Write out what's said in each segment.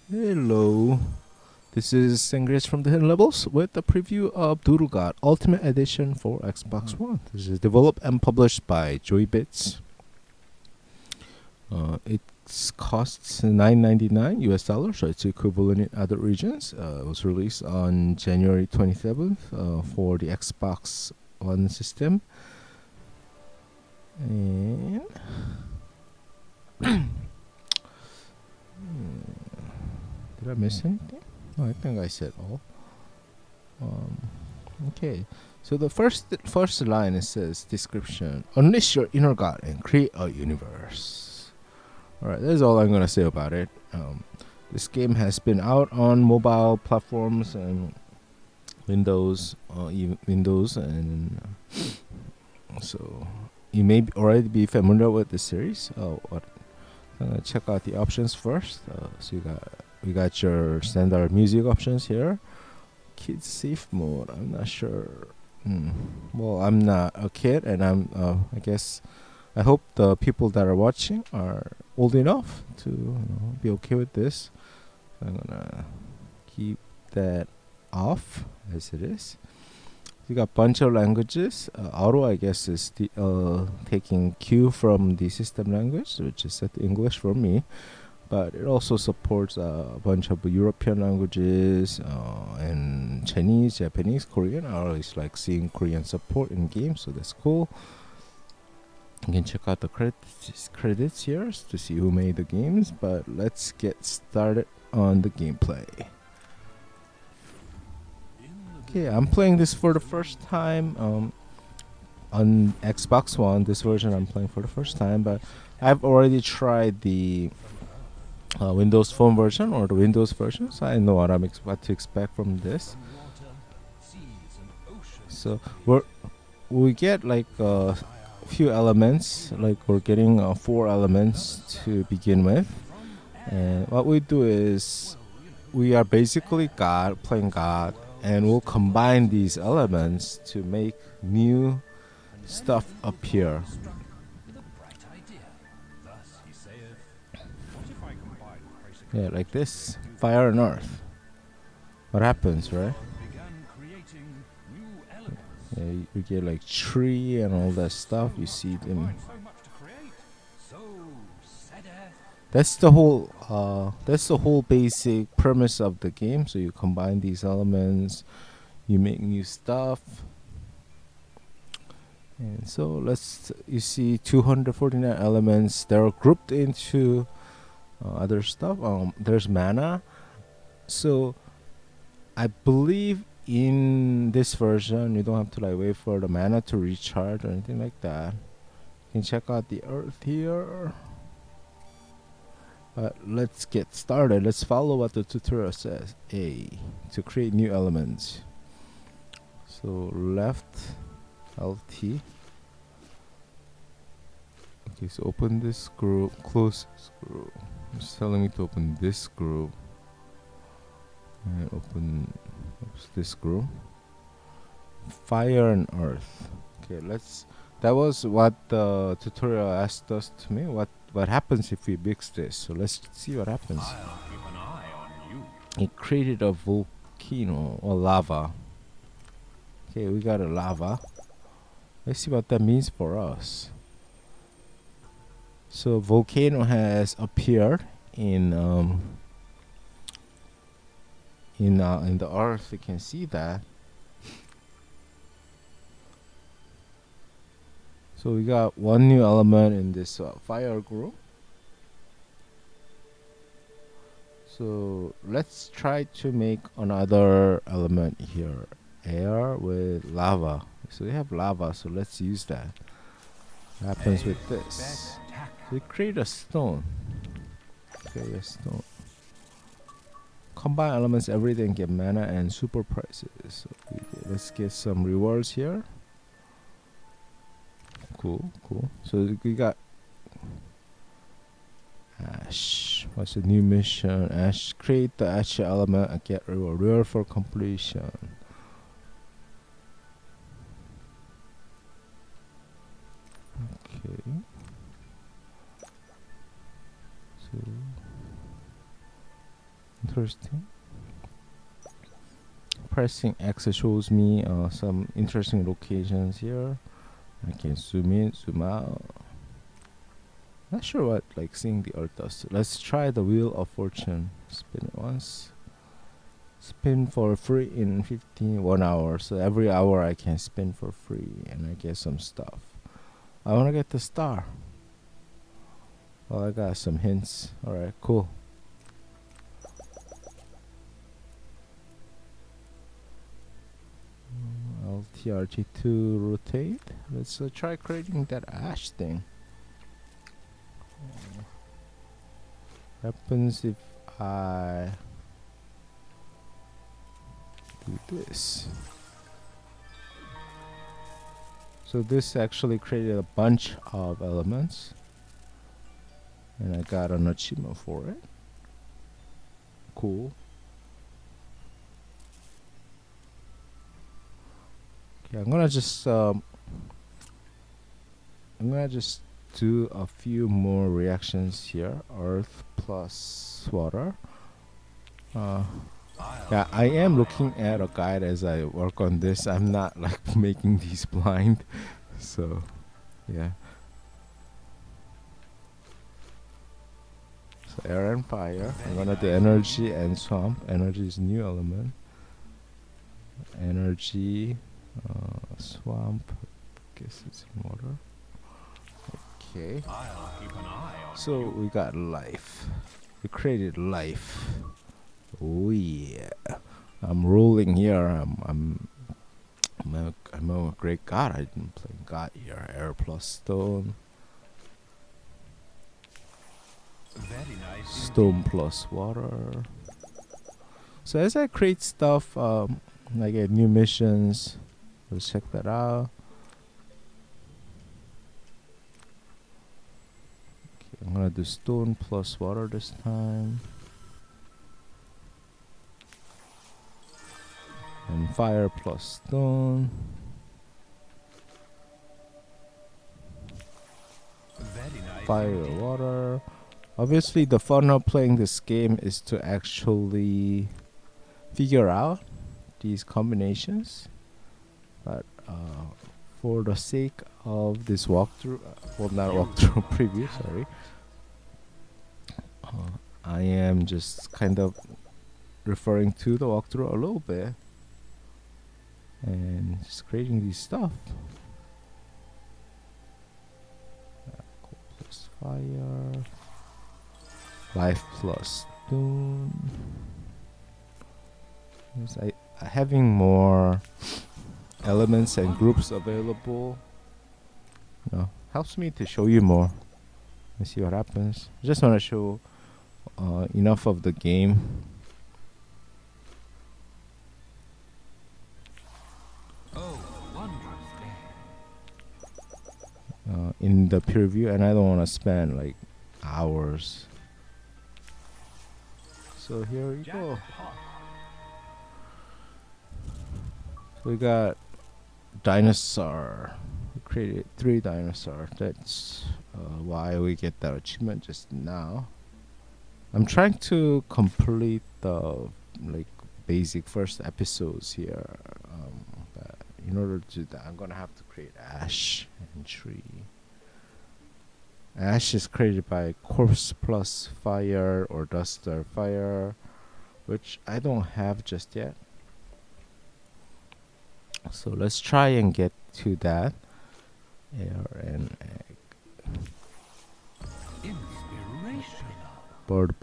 Hello, this is Sangriaz from the Hidden Levels with a preview of Doodle God Ultimate Edition for Xbox One. This is developed and published by Joybits. It costs $9.99 US dollars, so it's equivalent in other regions. It was released on January 27th for the Xbox One system. And did I miss anything? No, I think I said all. Okay, so the first line, it says description: unleash your inner God and create a universe. Alright, that's all I'm gonna say about it. This game has been out on mobile platforms and Windows, and so you may already be familiar with the series. I'm gonna check out the options first. So we got your standard music options here. Kids safe mode. I'm not sure. Well, I'm not a kid, and I guess I hope the people that are watching are old enough to be okay with this. I'm gonna keep that off as it is. We got bunch of languages. Auto, I guess, is the taking cue from the system language, which is set to English for me. But it also supports a bunch of European languages and Chinese, Japanese, Korean. I always like seeing Korean support in games, so that's cool. You can check out the credits here to see who made the games. But let's get started on the gameplay. Okay, I'm playing this for the first time on Xbox One. This version I'm playing for the first time, but I've already tried the Windows Phone version or the Windows version, so I know what to expect from this. So we get like a few elements, like we're getting 4 elements to begin with, and what we do is we are basically God, playing God, and we'll combine these elements to make new stuff appear. Yeah, like this, fire and earth. What happens, right? Yeah, you get like tree and all that stuff. You see them. That's the whole basic premise of the game. So you combine these elements, you make new stuff. And so you see 249 elements. They're grouped into other stuff. There's mana. So I believe in this version you don't have to like wait for the mana to recharge or anything like that. You can check out the earth here. But let's get started. Let's follow what the tutorial says. A, to create new elements. So left LT. Okay, so open this group, close this group. It's telling me to open this group and open this group. Fire and earth. Okay, that was what the tutorial asked us to me. What happens if we mix this? So let's see what happens. I'll keep an eye on you. It created a volcano or lava. Okay, we got a lava. Let's see what that means for us. So volcano has appeared in the earth. You can see that. So we got one new element in this fire group. So let's try to make another element here. Air with lava. So we have lava, so let's use that. What happens with this? We create a stone. Okay, a stone. Combine elements every day and get mana and super prices. So let's get some rewards here. Cool. So we got Ash. What's the new mission? Ash, create the Ash element and get reward for completion. Okay. So interesting. Pressing X shows me some interesting locations here. I can zoom in, zoom out. Not sure what like seeing the earth does. Let's try the Wheel of Fortune. Spin it once. Spin for free in 1 hour. So every hour I can spin for free and I get some stuff. I want to get the star. Well, I got some hints. Alright, cool. LTRT2 rotate. Let's try creating that ash thing. Happens if I do this. So this actually created a bunch of elements and I got an achievement for it. Cool. Okay, I'm gonna just do a few more reactions here. Earth plus water. Yeah, I am looking at a guide as I work on this. I'm not like making these blind. So, yeah. So air and fire. I'm gonna do energy and swamp. Energy is new element. Energy, swamp. Guess it's in water. Okay. I'll keep an eye on So you. we got life. We created life. Oh yeah. I'm rolling here. I'm a great god. I didn't play god here. Air plus stone. Very nice. Stone plus water. So as I create stuff, I get new missions. Let's check that out. Okay, I'm gonna do stone plus water this time. And fire plus stone. Very nice. Fire, indeed. water. Obviously, the fun of playing this game is to actually figure out these combinations. But for the sake of this walkthrough, well, not walkthrough, preview, sorry. I am just kind of referring to the walkthrough a little bit and just creating these stuff. Coal plus fire, life plus stone. Yes, having more elements and groups available, helps me to show you more. Let's see what happens. I just want to show enough of the game. Oh, wondrous day. In the preview, and I don't want to spend like hours. So here we go. Jackpot. So we got dinosaur. We created 3 dinosaurs. That's why we get that achievement just now. I'm trying to complete the like basic first episodes here. But in order to do that, I'm gonna have to create ash and tree. Ash is created by corpse plus fire or duster fire, which I don't have just yet. So let's try and get to that. Air and egg. Inspirational. Bird.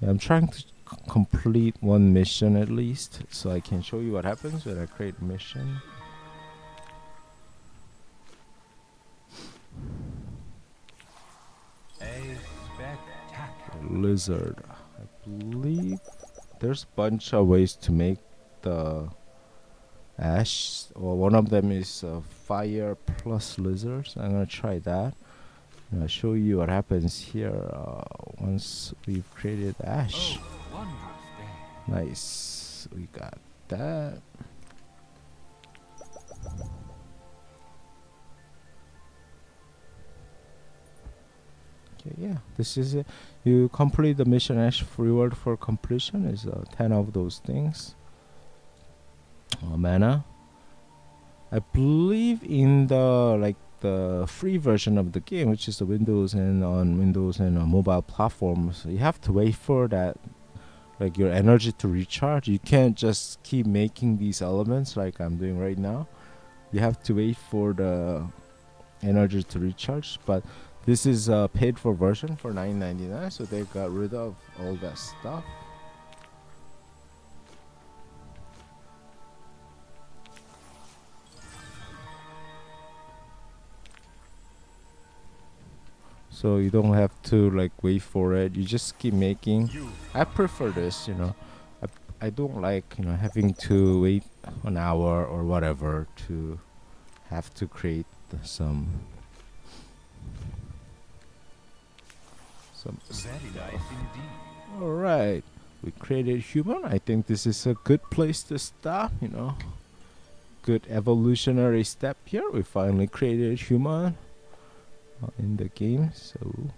Yeah, I'm trying to complete one mission at least, so I can show you what happens when I create a mission. A spectacular. Lizard. I believe there's a bunch of ways to make the ash. Well, one of them is fire plus lizards. I'm gonna try that. And I'll show you what happens here once we've created ash. Oh, wondrous day. Nice. We got that. Okay, yeah, this is it. You complete the mission as reward for completion is 10 of those things. Mana. I believe in the free version of the game, which is the Windows and on Windows and mobile platforms, you have to wait for that, like your energy to recharge. You can't just keep making these elements like I'm doing right now. You have to wait for the energy to recharge. But this is a paid for version for $9.99, so they got rid of all that stuff. So you don't have to like wait for it. You just keep making. I prefer this, you know. I don't like, you know, having to wait an hour or whatever to have to create some Very nice indeed. All right, we created human. I think this is a good place to stop, you know. Good evolutionary step here. We finally created human in the game. So,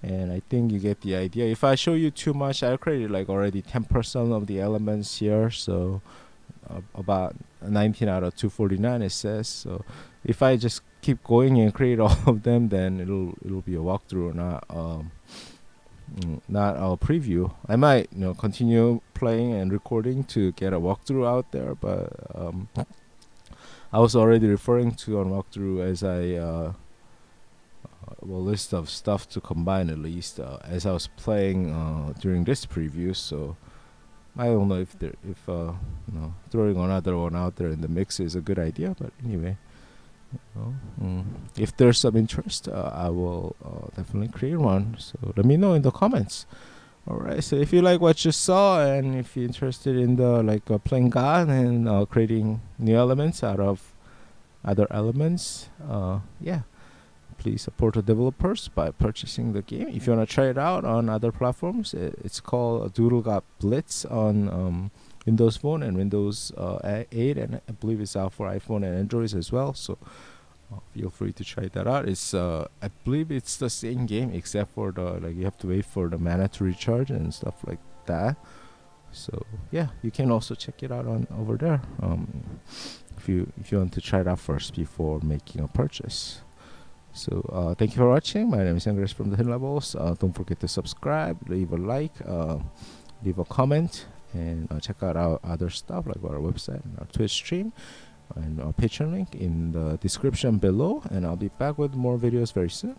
and I think you get the idea. If I show you too much, I created like already 10% of the elements here. So about 19 out of 249 it says. So if I just keep going and create all of them, then it'll be a walkthrough, not a preview. I might, you know, continue playing and recording to get a walkthrough out there, but I was already referring to on walkthrough as a list of stuff to combine, at least as I was playing during this preview. So I don't know if you know, throwing another one out there in the mix is a good idea, but anyway, you know, if there's some interest, I will definitely create one. So let me know in the comments. All right. So if you like what you saw, and if you're interested in the playing God and creating new elements out of other elements, yeah, please support the developers by purchasing the game. If you want to try it out on other platforms, it's called Doodle God Blitz on Windows Phone and Windows 8, and I believe it's out for iPhone and Androids as well. So feel free to try that out. It's I believe it's the same game except for the you have to wait for the mana to recharge and stuff like that. So yeah, you can also check it out on over there. If you want to try it out first before making a purchase. So thank you for watching. My name is Sangriaz from the Hidden Levels. Don't forget to subscribe, leave a like, leave a comment, and check out our other stuff like our website and our Twitch stream and our Patreon link in the description below. And I'll be back with more videos very soon.